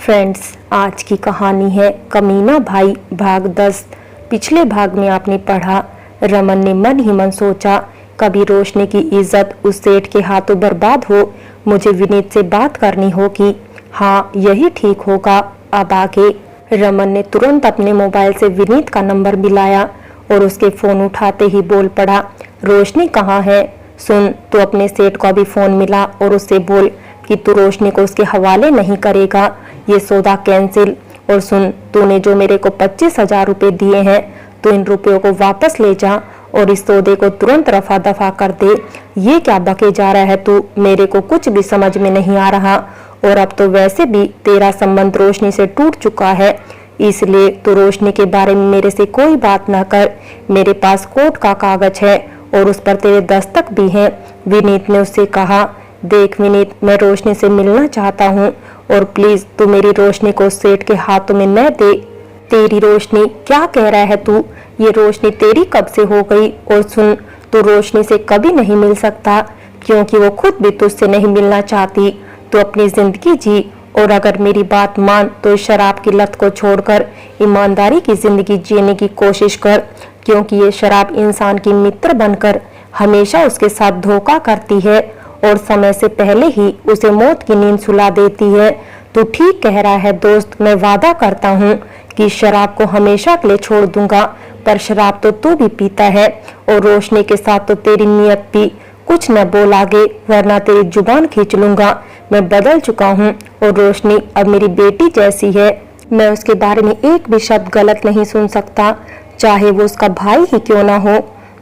Friends, आज की कहानी है कमीना भाई भाग 10। पिछले भाग में आपने पढ़ा, रमन ने मन ही मन सोचा, कभी रोशनी की इज्जत उस सेठ के हाथों बर्बाद हो, मुझे विनीत से बात करनी होगी। हाँ, यही ठीक होगा। अब आगे रमन ने तुरंत अपने मोबाइल से विनीत का नंबर मिलाया और उसके फोन उठाते ही बोल पड़ा, रोशनी कहाँ है? सुन, तू अपने सेठ को अभी फोन मिला और उससे बोल कि तू रोशनी को उसके हवाले नहीं करेगा, ये सौदा कैंसिल। और सुन, तूने जो मेरे को 25,000 रुपए दिए हैं, तो इन रुपयों को वापस ले जा और इस सौदे को तुरंत रफा दफा कर दे। ये क्या बके जा रहा है तू? मेरे को कुछ भी समझ में नहीं आ रहा। और अब तो वैसे भी तेरा संबंध रोशनी से टूट चुका है, इसलिए तू रोशनी के बारे में मेरे से कोई बात ना कर। मेरे पास कोर्ट का कागज है और उस पर तेरे दस्तक भी हैं। विनीत ने उससे कहा, देख विनीत, मैं रोशनी से मिलना चाहता हूँ और प्लीज तू मेरी रोशनी को सेठ के हाथों में न दे। तेरी रोशनी? क्या कह रहा है तू? ये रोशनी तेरी कब से हो गई? और सुन, तू रोशनी से कभी नहीं मिल सकता, क्योंकि वो खुद भी तुझसे नहीं मिलना चाहती। तू अपनी जिंदगी जी और अगर मेरी बात मान तो इस शराब की लत को छोड़कर ईमानदारी की जिंदगी जीने की कोशिश कर, क्योंकि ये शराब इंसान की मित्र बनकर हमेशा उसके साथ धोखा करती है और समय से पहले ही उसे मौत की नींद सुला देती है। तू ठीक कह रहा है दोस्त, मैं वादा करता हूँ कि शराब को हमेशा के लिए छोड़ दूंगा, पर शराब तो तू भी पीता है और रोशनी के साथ तो तेरी नियत भी। कुछ न बोल आगे, वरना तेरी जुबान खींच लूंगा। मैं बदल चुका हूँ और रोशनी अब मेरी बेटी जैसी है। मैं उसके बारे में एक भी शब्द गलत नहीं सुन सकता, चाहे वो उसका भाई ही क्यों ना हो।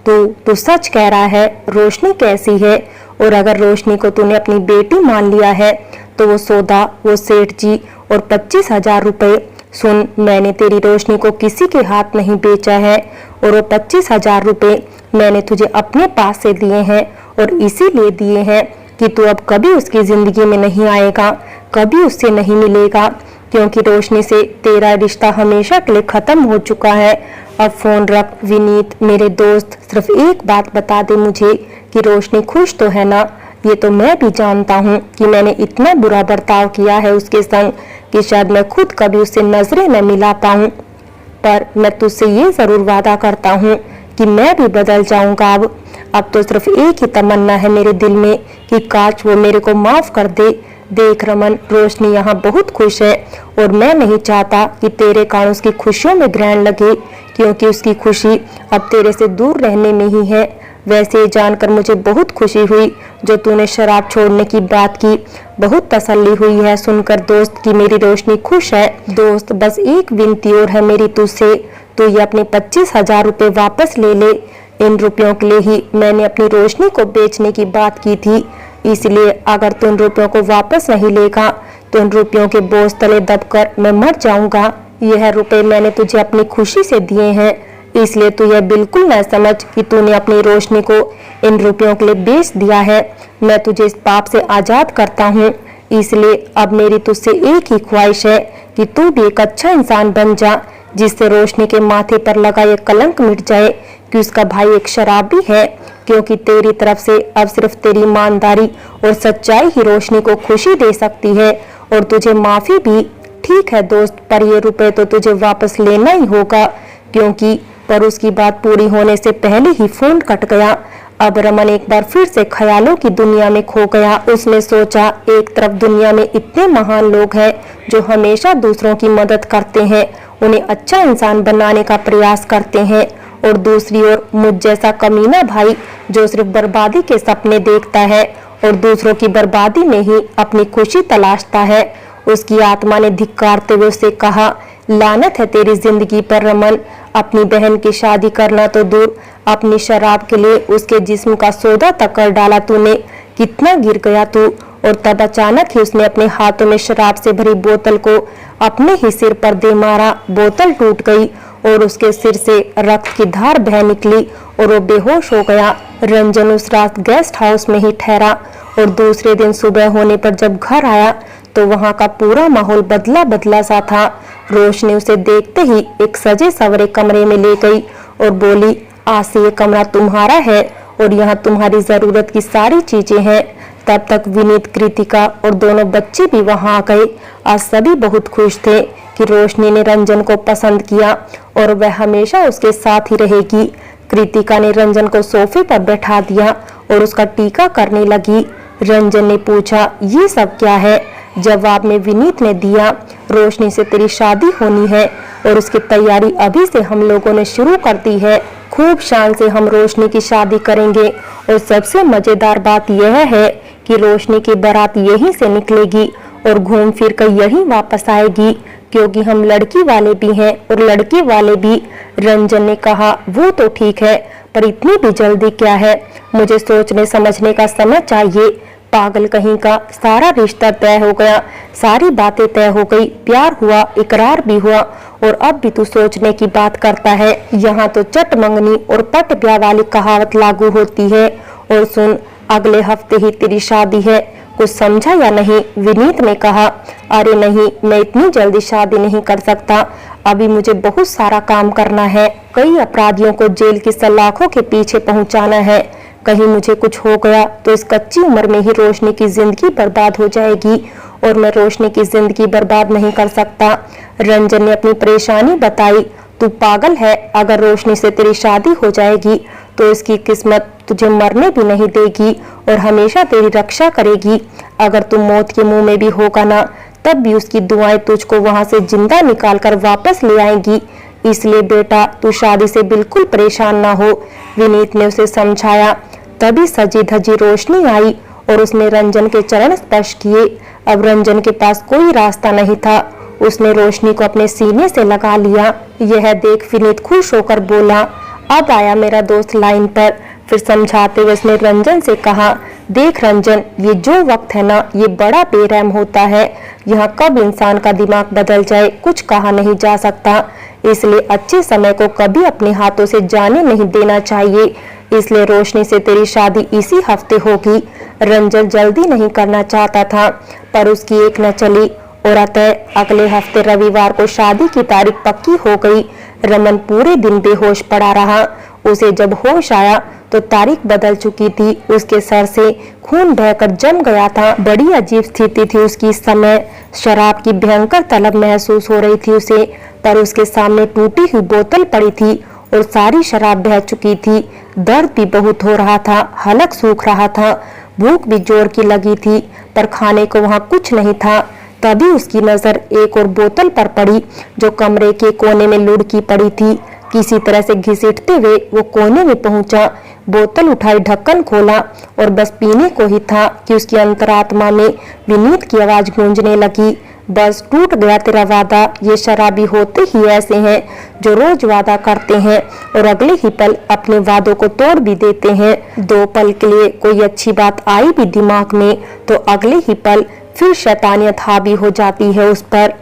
तू सच कह रहा है? रोशनी कैसी है? और अगर रोशनी को तूने अपनी बेटी मान लिया है तो वो सौदा, वो सेठ जी और 25,000 रुपए। सुन, मैंने तेरी रोशनी को किसी के हाथ नहीं बेचा है और वो 25,000 रुपए मैंने तुझे अपने पास से दिए हैं और इसीलिए दिए हैं कि तू अब कभी उसकी जिंदगी में नहीं आएगा, कभी उससे नहीं मिलेगा, क्योंकि रोशनी से तेरा रिश्ता हमेशा के लिए खत्म हो चुका है। अब फोन रख विनीत, मेरे दोस्त, सिर्फ एक बात बता दे मुझे कि रोशनी खुश तो है ना? ये तो मैं भी जानता हूँ कि मैंने इतना बुरा बर्ताव किया है उसके संग कि शायद मैं खुद कभी उससे नजरें न मिला पाऊँ, पर मैं तुझसे ये जरूर वादा करता हूँ कि मैं भी बदल जाऊंगा। अब तो सिर्फ एक ही तमन्ना है मेरे दिल में कि काश वो मेरे को माफ कर दे। देख रमन, रोशनी यहाँ बहुत खुश है और मैं नहीं चाहता कि तेरे कारण उसकी खुशियों में ग्रहण लगे, क्योंकि उसकी खुशी अब तेरे से दूर रहने में ही है। वैसे जानकर मुझे बहुत खुशी हुई जो तूने शराब छोड़ने की बात की। बहुत तसल्ली हुई है सुनकर दोस्त कि मेरी रोशनी खुश है। दोस्त, बस एक विनती और है मेरी तुझसे, तो ये अपने 25,000 रुपए वापस ले ले। इन रुपयों के लिए ही मैंने अपनी रोशनी को बेचने की बात की थी, इसलिए अगर तू इन रुपयों को वापस नहीं लेगा तो इन रुपयों के बोझ तले दबकर मैं मर जाऊंगा। यह रुपए मैंने तुझे अपनी खुशी से दिए हैं, इसलिए तू यह बिल्कुल न समझ कि तूने अपनी रोशनी को इन रुपयों के लिए बेच दिया है। मैं तुझे इस पाप से आजाद करता हूँ, इसलिए अब मेरी तुझसे एक ही ख्वाहिश है कि तू भी एक अच्छा इंसान बन जा, जिससे रोशनी के माथे पर लगा ये कलंक मिट जाए कि उसका भाई एक शराबी है, क्योंकि तेरी तरफ से अब सिर्फ तेरी ईमानदारी और सच्चाई ही रोशनी को खुशी दे सकती है और तुझे माफी भी। ठीक है दोस्त, पर ये रुपए तो तुझे वापस लेना ही होगा, क्योंकि पर उसकी बात पूरी होने से पहले ही फोन कट गया। अब रमन एक बार फिर से ख्यालों की दुनिया में खो गया। उसने सोचा, एक तरफ दुनिया में इतने महान लोग हैं जो हमेशा दूसरों की मदद करते हैं, उन्हें अच्छा इंसान बनाने का प्रयास करते हैं, और दूसरी ओर मुझ जैसा कमीना भाई जो सिर्फ बर्बादी के सपने देखता है और दूसरों की बर्बादी में ही अपनी खुशी तलाशता है। उसकी आत्मा ने धिक्कारते हुए उससे कहा, लानत है तेरी जिंदगी पर रमन। अपनी बहन की शादी करना तो दूर, अपनी शराब के लिए उसके जिस्म का सौदा तक कर डाला तूने। कितना गिर गया तू। और तब अचानक ही उसने अपने हाथों में शराब से भरी बोतल को अपने ही सिर पर दे मारा। बोतल टूट गई और उसके सिर से रक्त की धार बह निकली और वो बेहोश हो गया। रंजन उस रात गेस्ट हाउस में ही ठहरा और दूसरे दिन सुबह होने पर जब घर आया तो वहाँ का पूरा माहौल बदला बदला सा था। रोशनी उसे देखते ही एक सजे सवरे कमरे में ले गई और बोली, आज से ये कमरा तुम्हारा है और यहाँ तुम्हारी जरूरत की सारी चीजें हैं। तब तक विनीत, कृतिका और दोनों बच्चे भी वहां आ गए। आज सभी बहुत खुश थे कि रोशनी ने रंजन को पसंद किया और वह हमेशा उसके साथ ही रहेगी। कृतिका ने रंजन को सोफे पर बैठा दिया और उसका टीका करने लगी। रंजन ने पूछा, ये सब क्या है? जवाब में विनीत ने दिया, रोशनी से तेरी शादी होनी है और उसकी तैयारी अभी से हम लोगों ने शुरू कर दी है। खूब शान से हम रोशनी की शादी करेंगे और सबसे मजेदार बात यह है कि रोशनी की बारात यहीं से निकलेगी और घूम फिर कर यहीं वापस आएगी, क्योंकि हम लड़की वाले भी हैं और लड़के वाले भी। रंजन ने कहा, वो तो ठीक है, पर इतनी भी जल्दी क्या है? मुझे सोचने समझने का समय चाहिए। पागल कहीं का, सारा रिश्ता तय हो गया, सारी बातें तय हो गई, प्यार हुआ, इकरार भी हुआ और अब भी तू सोचने की बात करता है। यहाँ तो चट मंगनी और पट ब्याह वाली कहावत लागू होती है। और सुन, अगले हफ्ते ही तेरी शादी है, कुछ समझा या नहीं? विनीत ने कहा, अरे नहीं, मैं इतनी जल्दी शादी नहीं कर सकता, अभी मुझे बहुत सारा काम करना है। कई अपराधियों को जेल की सलाखों के पीछे पहुंचाना है। कहीं मुझे कुछ हो गया तो इस कच्ची उम्र में ही रोशनी की जिंदगी बर्बाद हो जाएगी और मैं रोशनी की जिंदगी बर्बाद नहीं कर सकता। रंजन ने अपनी परेशानी बताई। तू पागल है, अगर रोशनी से तेरी शादी हो जाएगी तो इसकी किस्मत तुझे मरने भी नहीं देगी और हमेशा तेरी रक्षा करेगी। अगर तू मौत के मुंह में भी होगा ना, तब भी उसकी दुआएं तुझको वहां से जिंदा निकाल कर वापस ले आएंगी। इसलिए बेटा, तू शादी से बिल्कुल परेशान ना हो, विनीत ने उसे समझाया। तभी सजी धजी रोशनी आई और उसने रंजन के चरण स्पर्श किए। अब रंजन के पास कोई रास्ता नहीं था, उसने रोशनी को अपने सीने से लगा लिया। यह देख विनीत खुश होकर बोला, अब आया मेरा दोस्त लाइन पर। फिर समझाते हुए उसने रंजन से कहा, देख रंजन, ये जो वक्त है ना, ये बड़ा बेरहम होता है। यहाँ कब इंसान का दिमाग बदल जाए कुछ कहा नहीं जा सकता, इसलिए अच्छे समय को कभी अपने हाथों से जाने नहीं देना चाहिए। इसलिए रोशनी से तेरी शादी इसी हफ्ते होगी। रंजन जल्दी नहीं करना चाहता था, पर उसकी एक न चली और अतः अगले हफ्ते रविवार को शादी की तारीख पक्की हो गई। रमन पूरे दिन बेहोश पड़ा रहा। उसे जब होश आया तो तारीख बदल चुकी थी, उसके सर से खून बहकर जम गया था। बड़ी अजीब स्थिति थी उसकी इस समय। शराब की भयंकर तलब महसूस हो रही थी उसे, पर उसके सामने टूटी हुई बोतल पड़ी थी और सारी शराब बह चुकी थी। दर्द भी बहुत हो रहा था, हलक सूख रहा था, भूख भी जोर की लगी थी, पर खाने को वहाँ कुछ नहीं था। तभी उसकी नजर एक और बोतल पर पड़ी जो कमरे के कोने में लुढ़की पड़ी थी। किसी तरह से घसीटते हुए वो कोने में पहुंचा, बोतल उठाई, ढक्कन खोला और बस पीने को ही था कि उसकी अंतरात्मा में विनीत की आवाज गूंजने लगी, बस टूट गया तेरा वादा। ये शराबी होते ही ऐसे हैं जो रोज वादा करते हैं और अगले ही पल अपने वादों को तोड़ भी देते हैं। 2 पल के लिए कोई अच्छी बात आई भी दिमाग में तो अगले ही पल फिर शैतानियत हावी हो जाती है उस पर।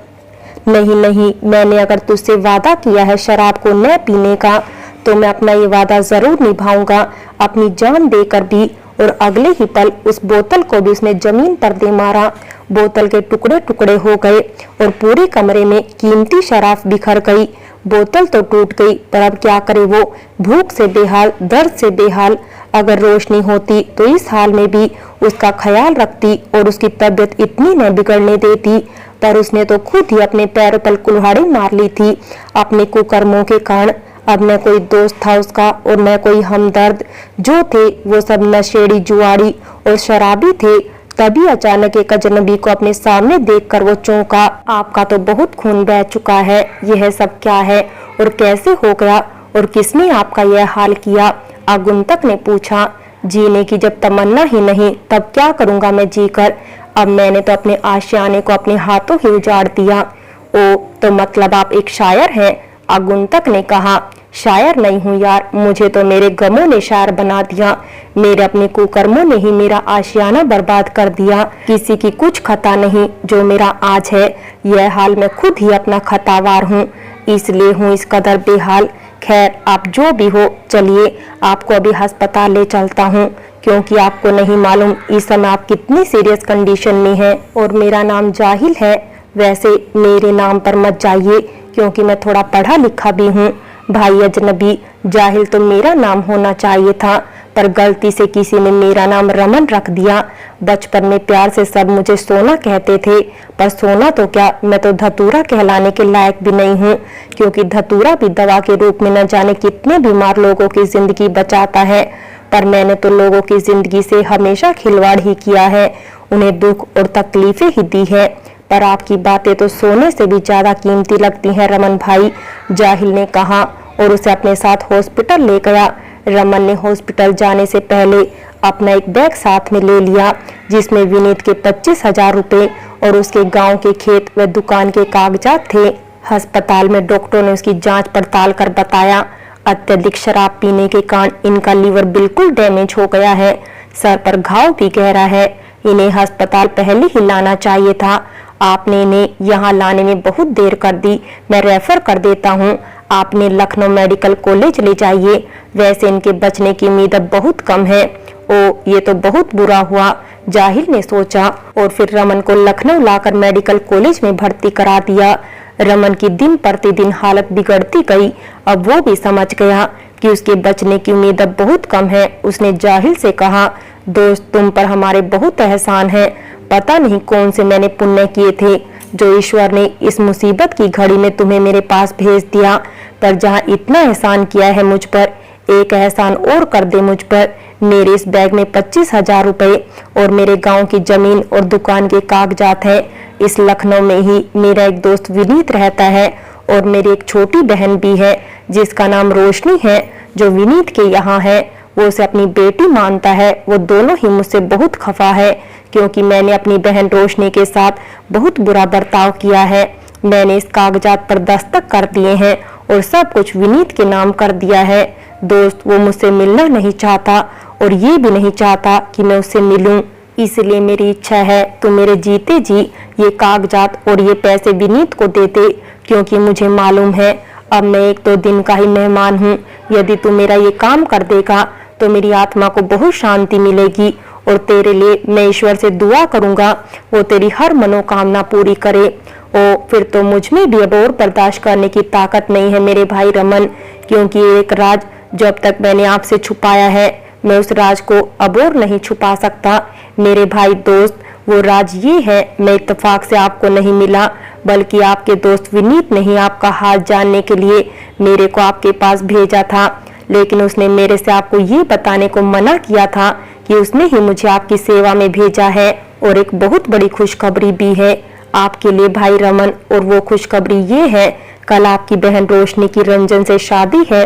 नहीं नहीं, मैंने अगर तुझसे वादा किया है शराब को न पीने का, तो मैं अपना ये वादा जरूर निभाऊंगा, अपनी जान देकर भी। और अगले ही पल उस बोतल को भी उसने जमीन पर दे मारा। बोतल के टुकड़े टुकड़े हो गए और पूरे कमरे में कीमती शराब बिखर गई। बोतल तो टूट गई, पर अब क्या करे वो, भूख से बेहाल, दर्द से बेहाल। अगर रोशनी होती तो इस हाल में भी उसका ख्याल रखती और उसकी तबीयत इतनी न बिगड़ने देती, पर उसने तो खुद ही अपने पैरों पर कुल्हाड़ी मार ली थी अपने कुकर्मों के कारण। अब न कोई दोस्त था उसका और न कोई हमदर्द, जो थे वो सब नशेड़ी, जुआड़ी और शराबी थे। तभी अचानक एक अजनबी को अपने सामने देखकर वो चौंका। आपका तो बहुत खून बह चुका है, यह सब क्या है और कैसे हो गया और किसने आपका यह हाल किया? आगंतुक ने पूछा। जीने की जब तमन्ना ही नहीं तब क्या करूंगा मैं जीकर? अब मैंने तो अपने आशियाने को अपने हाथों ही उजाड़ दिया। ओ, तो मतलब आप एक शायर हैं? आगंतुक ने कहा। शायर नहीं हूँ यार, मुझे तो मेरे गमों ने शायर बना दिया। मेरे अपने कुकर्मों ने ही मेरा आशियाना बर्बाद कर दिया। किसी की कुछ खता नहीं, जो मेरा आज है यह हाल मैं खुद ही अपना खतावार हूँ, इसलिए हूँ इस कदर बेहाल। खैर, आप जो भी हो, चलिए आपको अभी अस्पताल ले चलता हूँ, क्योंकि आपको नहीं मालूम इस समय आप कितनी सीरियस कंडीशन में हैं और मेरा नाम जाहिल है। वैसे मेरे नाम पर मत जाइए, क्योंकि मैं थोड़ा पढ़ा लिखा भी हूँ। भाई अजनबी, जाहिल तो मेरा नाम होना चाहिए था, पर गलती से किसी ने मेरा नाम रमन रख दिया। बचपन में प्यार से सब मुझे सोना कहते थे, पर सोना तो क्या, मैं तो धतूरा कहलाने के लायक भी नहीं हूँ, क्योंकि धतूरा भी दवा के रूप में न जाने कितने बीमार लोगों की जिंदगी बचाता है। पर मैंने तो लोगों की जिंदगी से हमेशा खिलवाड़ ही किया है, उन्हें दुख और तकलीफें ही दी है। पर आपकी बातें तो सोने से भी ज्यादा कीमती लगती हैं रमन भाई, जाहिल ने कहा और उसे अपने साथ हॉस्पिटल ले गया। रमन ने हॉस्पिटल जाने से पहले अपना एक बैग साथ में ले लिया, जिसमें विनीत के 25,000 रुपए और उसके गांव के खेत व दुकान के कागजात थे। अस्पताल में डॉक्टर ने उसकी जांच पड़ताल कर बताया, अत्यधिक शराब पीने के कारण इनका लीवर बिल्कुल डैमेज हो गया है, सर पर घाव भी गहरा है, इन्हें अस्पताल पहले ही लाना चाहिए था। आपने इन्हें यहाँ लाने में बहुत देर कर दी, मैं रेफर कर देता हूँ, आपने लखनऊ मेडिकल कॉलेज ले जाइए, वैसे इनके बचने की उम्मीद अब बहुत कम है। ओ, ये तो बहुत बुरा हुआ, जाहिल ने सोचा और फिर रमन को लखनऊ लाकर मेडिकल कॉलेज में भर्ती करा दिया। रमन की दिन प्रतिदिन हालत बिगड़ती गई, अब वो भी समझ गया कि उसके बचने की उम्मीद अब बहुत कम है। उसने जाहिल से कहा, दोस्त तुम पर हमारे बहुत एहसान है, पता नहीं कौन से मैंने पुण्य किए थे जो ईश्वर ने इस मुसीबत की घड़ी में तुम्हें मेरे पास भेज दिया। पर जहाँ इतना एहसान किया है मुझ पर, एक एहसान और कर दे मुझ पर। मेरे इस बैग में 25,000 रुपए और मेरे गांव की जमीन और दुकान के कागजात हैं। इस लखनऊ में ही मेरा एक दोस्त विनीत रहता है और मेरी एक छोटी बहन भी है जिसका नाम रोशनी है, जो विनीत के यहाँ है। वो उसे अपनी बेटी मानता है। वो दोनों ही मुझसे बहुत खफा है क्योंकि मैंने अपनी बहन रोशनी के साथ बहुत बुरा बर्ताव किया है। मैंने इस कागजात पर दस्तखत कर दिए हैं और सब कुछ विनीत के नाम कर दिया है। दोस्त, वो मुझसे मिलना नहीं चाहता और ये भी नहीं चाहता कि मैं उससे मिलूं, इसलिए मेरी इच्छा है तो मेरे जीते जी ये कागजात और ये पैसे विनीत को देते, क्योंकि मुझे मालूम है अब मैं एक दो दिन का ही मेहमान हूँ। यदि तू मेरा ये काम कर देगा तो मेरी आत्मा को बहुत शांति मिलेगी और तेरे लिए मैं ईश्वर से दुआ करूंगा वो तेरी हर मनोकामना पूरी करे। ओ, फिर तो मुझ में भी अब और बर्दाश्त करने की ताकत नहीं है मेरे भाई रमन, क्योंकि एक राज जो अब तक मैंने आपसे छुपाया है, मैं उस राज को अब और नहीं छुपा सकता। मेरे भाई दोस्त, वो राज ये है, मैं इत्तेफाक से आपको नहीं मिला, बल्कि आपके दोस्त विनीत ने ही आपका हाल जानने के लिए मेरे को आपके पास भेजा था। लेकिन उसने मेरे से आपको ये बताने को मना किया था कि उसने ही मुझे आपकी सेवा में भेजा है। और एक बहुत बड़ी खुशखबरी भी है आपके लिए भाई रमन, और वो खुशखबरी ये है, कल आपकी बहन रोशनी की रंजन से शादी है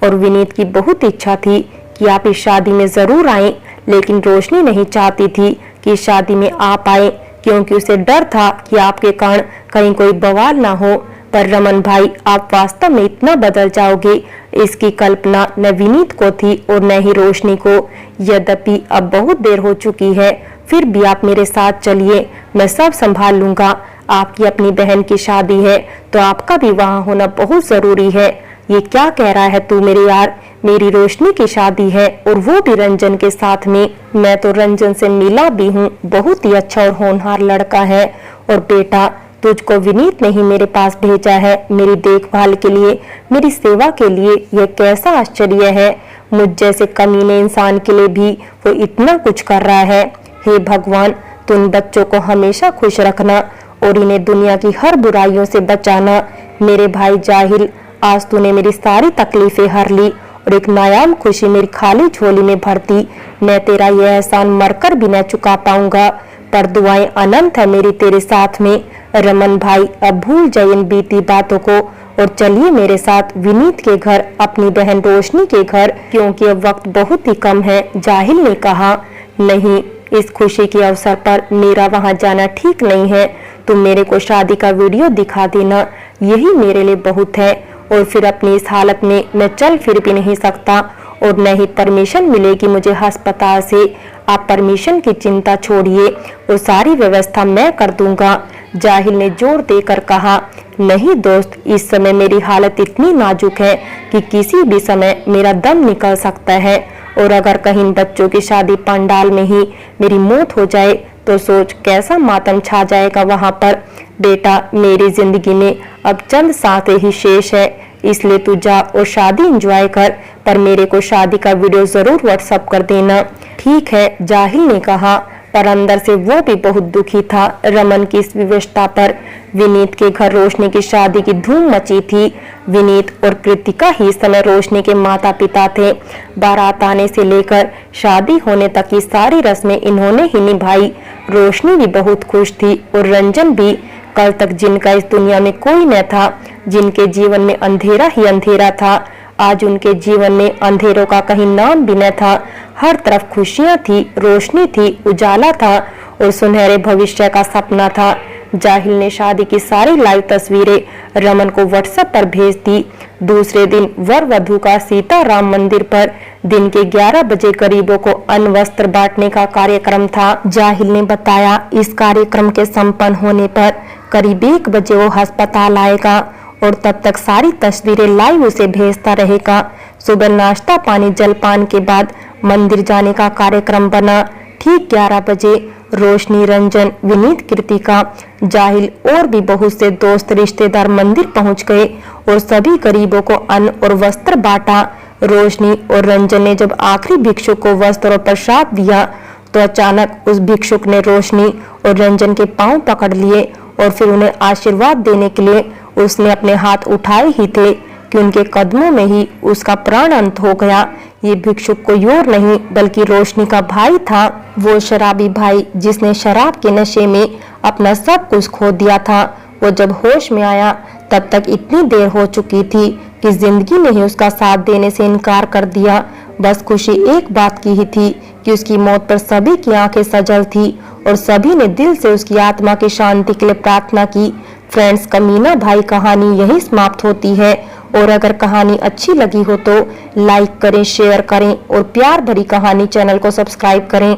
और विनीत की बहुत इच्छा थी कि आप इस शादी में जरूर आए, लेकिन रोशनी नहीं चाहती थी कि इस शादी में आप आए, क्योंकि उसे डर था कि आपके कारण कहीं कोई बवाल ना हो। पर रमन भाई, आप वास्तव में इतना बदल जाओगे, इसकी कल्पना न विनीत को थी और न ही रोशनी को। यद्यपि अब बहुत देर हो चुकी है, फिर भी आप मेरे साथ चलिए, मैं सब संभाल लूंगा। आपकी अपनी बहन की शादी है तो आपका भी वहाँ होना बहुत जरूरी है। ये क्या कह रहा है तू मेरे यार, मेरी रोशनी की शादी है और वो भी रंजन के साथ में। मैं तो रंजन से मिला भी हूँ, बहुत ही अच्छा और होनहार लड़का है। और बेटा, तुझको विनीत ने ही मेरे पास भेजा है मेरी देखभाल के लिए, मेरी सेवा के लिए। यह कैसा आश्चर्य है, मुझ जैसे कमीने इंसान के लिए भी वो इतना कुछ कर रहा है। हे भगवान, तुम बच्चों को हमेशा खुश रखना और इन्हें दुनिया की हर बुराइयों से बचाना। मेरे भाई जाहिल, आज तूने मेरी सारी तकलीफें हर ली और एक नायाब खुशी मेरी खाली झोली में भर दी। मैं तेरा यह एहसान मरकर भी न चुका पाऊंगा, पर दुआएं अनंत है मेरी तेरे साथ में। रमन भाई, अब भूल जाइए इन बीती बातों को और चलिए मेरे साथ विनीत के घर, अपनी बहन रोशनी के घर, क्योंकि अब वक्त बहुत ही कम है। जाहिल ने कहा, नहीं, इस खुशी के अवसर पर मेरा वहां जाना ठीक नहीं है। तुम मेरे को शादी का वीडियो दिखा देना, यही मेरे लिए बहुत है। और फिर अपनी इस हालत में मैं चल फिर भी नहीं सकता और न ही परमिशन मिलेगी मुझे अस्पताल से। आप परमिशन की चिंता छोड़िए, वो सारी व्यवस्था मैं कर दूंगा। जाहिल ने जोर देकर कहा, नहीं दोस्त, इस समय मेरी हालत इतनी नाजुक है कि किसी भी समय मेरा दम निकल सकता है, और अगर कहीं बच्चों की शादी पंडाल में ही मेरी मौत हो जाए तो सोच कैसा मातम छा जाएगा वहां पर। बेटा, मेरी जिंदगी में अब चंद सांसें ही शेष है, इसलिए तू जा और शादी एंजॉय कर, पर मेरे को शादी का वीडियो जरूर व्हाट्सएप कर देना। ठीक है, जाहिल ने कहा, पर अंदर से वो भी बहुत दुखी था रमन की इस विवशता पर। विनीत के घर रोशनी की शादी की धूम मची थी। विनीत और कृतिका ही इस समय रोशनी के माता पिता थे। बारात आने से लेकर शादी होने तक की सारी रस्में इन्होंने ही निभाई। रोशनी भी बहुत खुश थी और रंजन भी। कल तक जिनका इस दुनिया में कोई न था, जिनके जीवन में अंधेरा ही अंधेरा था, आज उनके जीवन में अंधेरों का कहीं नाम भी न था। हर तरफ खुशियां थी, रोशनी थी, उजाला था और सुनहरे भविष्य का सपना था। जाहिल ने शादी की सारी लाइव तस्वीरें रमन को व्हाट्सएप पर भेज दी। दूसरे दिन वर वधू का सीताराम मंदिर पर दिन के 11 बजे गरीबों को अन्न वस्त्र बांटने का कार्यक्रम था। जाहिल ने बताया, इस कार्यक्रम के संपन्न होने पर करीब 1 बजे वो अस्पताल आएगा और तब तक सारी तस्वीरें लाइव उसे भेजता रहेगा। सुबह नाश्ता पानी जलपान के बाद मंदिर जाने का कार्यक्रम बना। ठीक 11 बजे रोशनी, रंजन, विनीत, कृतिका, जाहिल और भी बहुत से दोस्त रिश्तेदार मंदिर पहुंच गए और सभी गरीबों को अन्न और वस्त्र बांटा। रोशनी और रंजन ने जब आखिरी भिक्षुक को वस्त्र और प्रसाद दिया तो अचानक उस भिक्षुक ने रोशनी और रंजन के पांव पकड़ लिए और फिर उन्हें आशीर्वाद देने के लिए उसने अपने हाथ उठाए ही थे कि उनके कदमों में ही उसका प्राण अंत हो गया। ये भिक्षुक कोई और नहीं बल्कि रोशनी का भाई था, वो शराबी भाई जिसने शराब के नशे में अपना सब कुछ खो दिया था। वो जब होश में आया तब तक इतनी देर हो चुकी थी कि जिंदगी ने ही उसका साथ देने से इनकार कर दिया। बस खुशी एक बात की ही थी कि उसकी मौत पर सभी की आंखें सजल थी और सभी ने दिल से उसकी आत्मा की शांति के लिए प्रार्थना की। फ्रेंड्स, कमीना भाई कहानी यही समाप्त होती है और अगर कहानी अच्छी लगी हो तो लाइक करें, शेयर करें और प्यार भरी कहानी चैनल को सब्सक्राइब करें।